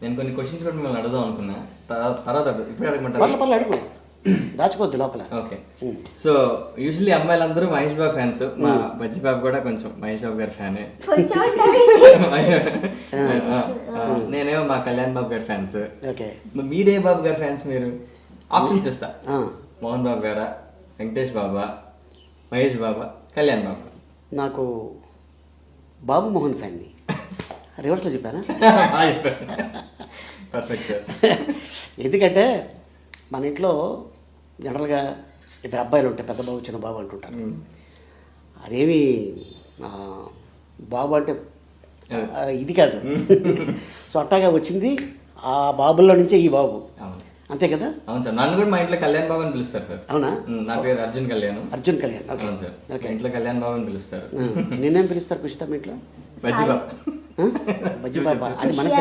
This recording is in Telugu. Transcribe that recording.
నేను కొన్ని క్వశ్చన్స్ కూడా మిమ్మల్ని అడుగుదాం అనుకున్నా, తర్వాత ఇప్పుడు అడగమంటారు? పర్లే అడుగు, దాచిపోద్ది లోపల. ఓకే. సో యూజువల్లీ అమ్మాయిలందరూ మహేష్ బాబు ఫ్యాన్స్. మా బజ్జి బాబు కూడా కొంచెం మహేష్ బాబు గారి ఫ్యానే. నేనేమో మా కళ్యాణ్ బాబు గారి ఫ్యాన్స్. ఓకే, మీరే బాబు గారి ఫ్యాన్స్? మీరు ఆప్షన్స్ ఇస్తా. మోహన్ బాబు గారా, వెంకటేష్ బాబా, మహేష్ బాబా, కళ్యాణ్ బాబా? నాకు బాబు మోహన్ ఫ్యాన్ని. రివర్స్లో చెప్పానా? Perfect sir. ఎందుకంటే మన ఇంట్లో జనరల్గా ఇద్దరు అబ్బాయిలు ఉంటాయి, పెద్ద బాబు చిన్న బాబు అంటుంటారు. అదేమి బాబు అంటే ఇది కాదు. సో అట్టాగా వచ్చింది ఆ బాబుల్లో నుంచే ఈ బాబు, అంతే కదా? అవును సార్. నన్ను కూడా మా ఇంట్లో కళ్యాణ్ బాబు అని పిలుస్తారు సార్. అవునా? నా పేరు అర్జున్ కళ్యాణ్. అర్జున్ కళ్యాణ్. అవును సార్. ఓకే, ఇంట్లో కళ్యాణ్ బాబు అని పిలుస్తారు. నేనేం పిలుస్తారు కుషితా మీ ఇంట్లో? బజ్జి బాబు. బజ్జి బాబా, అది మనకి